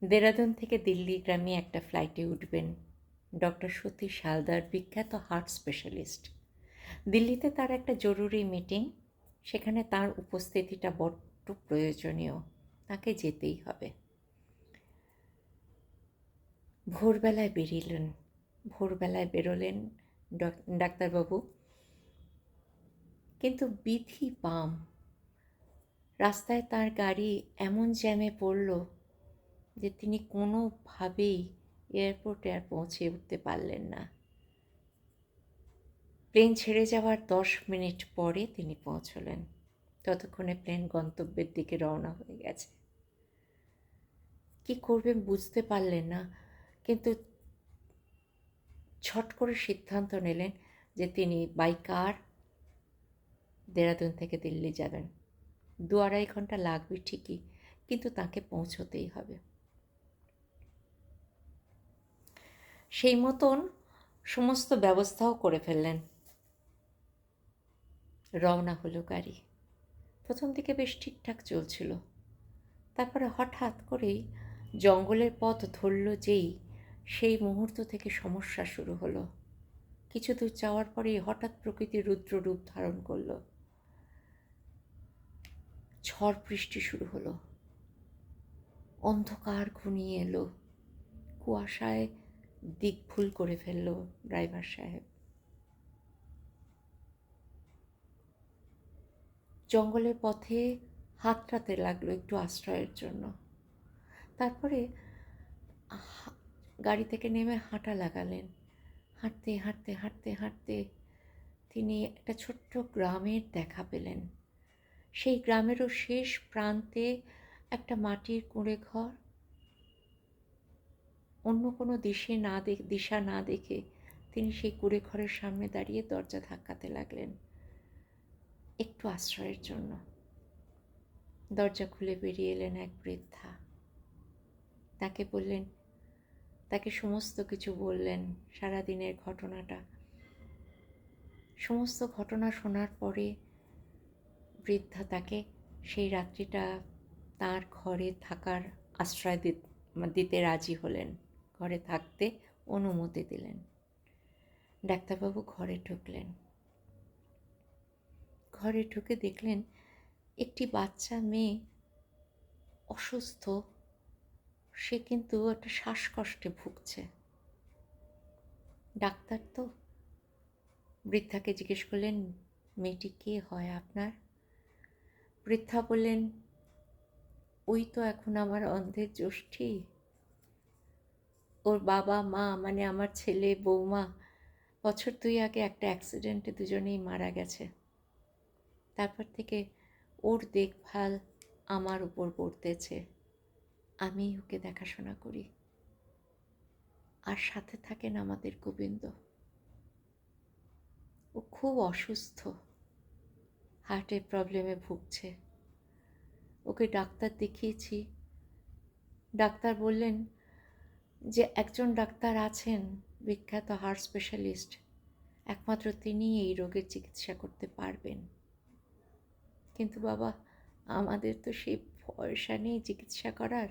দেরাদুন থেকে দিল্লিগামী একটা ফ্লাইটে উঠবেন ডক্টর সতীশ হালদার, বিখ্যাত হার্ট স্পেশালিস্ট। দিল্লিতে তার একটা জরুরি মিটিং, সেখানে তার উপস্থিতিটা বড্ড প্রয়োজনীয়, তাকে যেতেই হবে। ভোরবেলায় বেরোলেন ডাক্তারবাবু, কিন্তু বিধি বাম, রাস্তায় তার গাড়ি এমন জ্যামে পড়ল যে তিনি কোনোভাবেই এয়ারপোর্টে আর পৌঁছে উঠতে পারলেন না। প্লেন ছেড়ে যাওয়ার 10 মিনিট পরে তিনি পৌঁছলেন। ততক্ষণে প্লেন গন্তব্যের দিকে রওনা হয়ে গেছে। কি করবেন বুঝতে পারলেন না, কিন্তু ছট করে সিদ্ধান্ত নিলেন যে তিনি বাই কার দেরাদুন থেকে দিল্লি যাবেন। 2-2.5 ঘন্টা লাগবে ঠিকই, কিন্তু তাকে পৌঁছতেই হবে। সেই মতন সমস্ত ব্যবস্থাও করে ফেললেন। রওনা হলো গাড়ি। প্রথম দিকে বেশ ঠিকঠাক চলছিল, তারপরে হঠাৎ করেই জঙ্গলের পথ ধরল যেই, সেই মুহূর্ত থেকে সমস্যা শুরু হলো। কিছু দূর যাওয়ার পরেই হঠাৎ প্রকৃতি রুদ্র রূপ ধারণ করলো। ঝড় বৃষ্টি শুরু হলো, অন্ধকার ঘনিয়ে এলো, কুয়াশায় দিক ভুল করে ফেলল ড্রাইভার সাহেব। জঙ্গলের পথে হাতড়াতে লাগলো একটু আশ্রয়ের জন্য। তারপরে গাড়ি থেকে নেমে হাঁটা লাগালেন। হাঁটতে হাঁটতে হাঁটতে হাঁটতে তিনি একটা ছোট্ট গ্রামের দেখা পেলেন। সেই গ্রামেরও শেষ প্রান্তে একটা মাটির কুঁড়ে ঘর। অন্য কোনো দিশা না দেখে তিনি সেই কুঁড়ে ঘরের সামনে দাঁড়িয়ে দরজা ধাক্কাতে লাগলেন একটু আশ্রয়ের জন্য। দরজা খুলে বেরিয়ে এলেন এক বৃদ্ধা। তাকে সমস্ত কিছু বললেন, সারাদিনের ঘটনাটা। সমস্ত ঘটনা শোনার পরে বৃদ্ধা তাকে সেই রাত্রিটা তার ঘরে থাকার আশ্রয় দিতে রাজি হলেন, ঘরে থাকতে অনুমতি দিলেন। ডাক্তারবাবু ঘরে ঢুকলেন। ঘরে ঢুকে দেখলেন একটি বাচ্চা মেয়ে অসুস্থ, সে কিন্তু একটা শ্বাসকষ্টে ভুগছে। ডাক্তার তো বৃদ্ধাকে জিজ্ঞেস করলেন, মেয়েটি কে হয় আপনার? বৃদ্ধা বললেন, ওই তো এখন আমার অন্ধের জ্যোষ্ঠী। ওর বাবা মা মানে আমার ছেলে বৌমা বছর 2 আগে একটা অ্যাক্সিডেন্টে দুজনেই মারা গেছে। তারপর থেকে ওর দেখভাল আমার উপর পড়তেছে, আমি ওকে দেখাশোনা করি। আর সাথে থাকেন আমাদের গোবিন্দ। ও খুব অসুস্থ, হার্টের প্রবলেমে ভুগছে। ওকে ডাক্তার দেখিয়েছি। ডাক্তার বললেন যে একজন ডাক্তার আছেন, বিখ্যাত হার্ট স্পেশালিস্ট, একমাত্র তিনিই এই রোগের চিকিৎসা করতে পারবেন। কিন্তু বাবা, আমাদের তো সেই পয়সা নেই চিকিৎসা করার,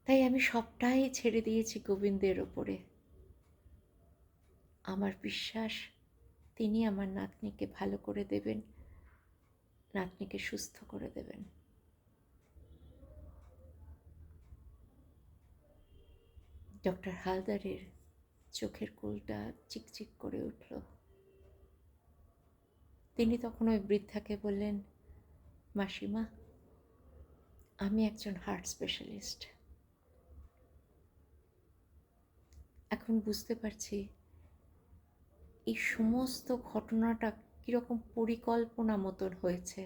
তাই আমি সবটাই ছেড়ে দিয়েছি গোবিন্দের ওপরে। আমার বিশ্বাস তিনি আমার নাতনিকে ভালো করে দেবেন, নাতনিকে সুস্থ করে দেবেন। ডক্টর হালদারের চোখের কোলটা চিকচিক করে উঠল। তিনি তখন ওই বৃদ্ধাকে বললেন, মাসিমা, আমি একজন হার্ট স্পেশালিস্ট। এখন বুঝতে পারছি এই সমস্ত ঘটনাটা কীরকম পরিকল্পনা মতন হয়েছে।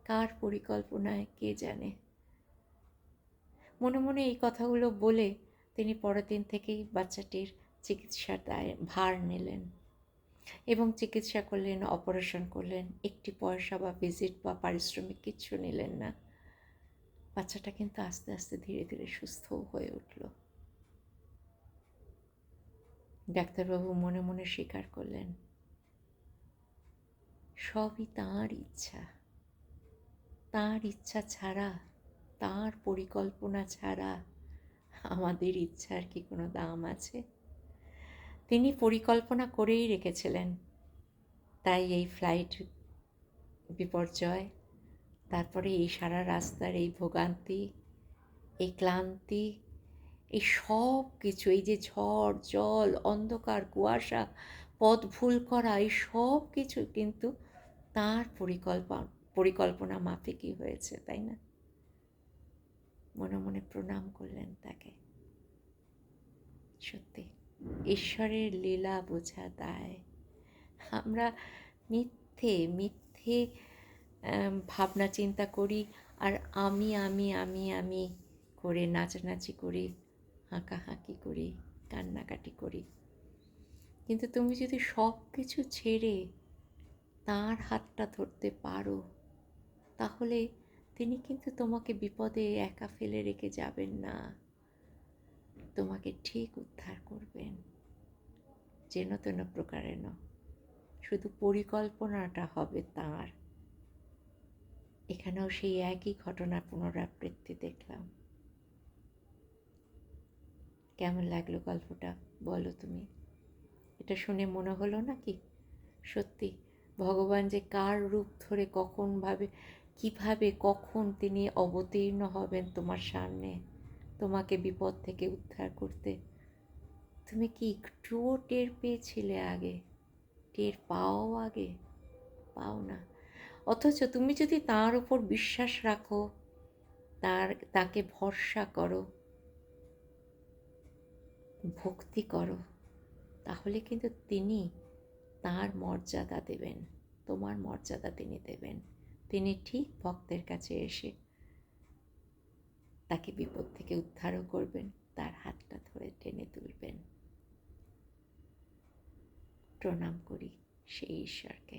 কার পরিকল্পনায় কে জানে। মনে মনে এই কথাগুলো বলে তিনি পরের দিন থেকেই বাচ্চাটির চিকিৎসার ভার নিলেন এবং চিকিৎসা করলেন, অপারেশন করলেন। একটি পয়সা বা ভিজিট বা পারিশ্রমিক কিচ্ছু নিলেন না। বাচ্চাটা কিন্তু আস্তে আস্তে ধীরে ধীরে সুস্থও হয়ে উঠল। ডাক্তারবাবু মনে মনে স্বীকার করলেন, সবই তাঁর ইচ্ছা। তাঁর ইচ্ছা ছাড়া তাঁর পরিকল্পনা ছাড়া আমাদের ইচ্ছার কি কোনো দাম আছে? তিনি পরিকল্পনা করেই রেখেছিলেন, তাই এই ফ্লাইট বিপর্যয়, তারপরে এই সারা রাস্তার এই ভোগান্তি, এই ক্লান্তি, এই সব কিছু, এই যে ঝড় জল অন্ধকার কুয়াশা, পথ ভুল করা, এই সব কিছু কিন্তু তাঁর পরিকল্পনা মাফিকই হয়েছে, তাই না? মনে মনে প্রণাম করলেন তাকে। সত্যি ঈশ্বরের লীলা বোঝা দায়। আমরা মিথ্যে মিথ্যে ভাবনা চিন্তা করি, আর আমি করে নাচানাচি করি, হাঁকাহাঁকি করি, কান্নাকাটি করি। কিন্তু তুমি যদি সব কিছু ছেড়ে তাঁর হাতটা ধরতে পারো, তাহলে তিনি কিন্তু তোমাকে বিপদে একা ফেলে রেখে যাবেন না, তোমাকে ঠিক উদ্ধার করবেন, যেন তেন প্রকারে না। শুধু পরিকল্পনাটা হবে তাঁর। এখানেও সেই একই ঘটনার পুনরাবৃত্তি দেখলাম। কেমন লাগলো গল্পটা বলো তুমি? এটা শুনে মনে হলো নাকি সত্যি ভগবান যে কার রূপ ধরে কিভাবে কখন তিনি অবতীর্ণ হবেন তোমার সামনে, তোমাকে বিপদ থেকে উদ্ধার করতে? তুমি কি একটুও টের পেয়েছিলে আগে? টের পাও আগে? পাও না। অথচ তুমি যদি তাঁর উপর বিশ্বাস রাখো, তাকে ভরসা করো, ভক্তি করো, তাহলে কিন্তু তিনি তাঁর মর্যাদা দেবেন, তোমার মর্যাদা তিনি দেবেন। তিনি ঠিক ভক্তের কাছে এসে তাকে বিপদ থেকে উদ্ধারও করবেন, তার হাতটা ধরে টেনে তুলবেন। প্রণাম করি সেই ঈশ্বরকে।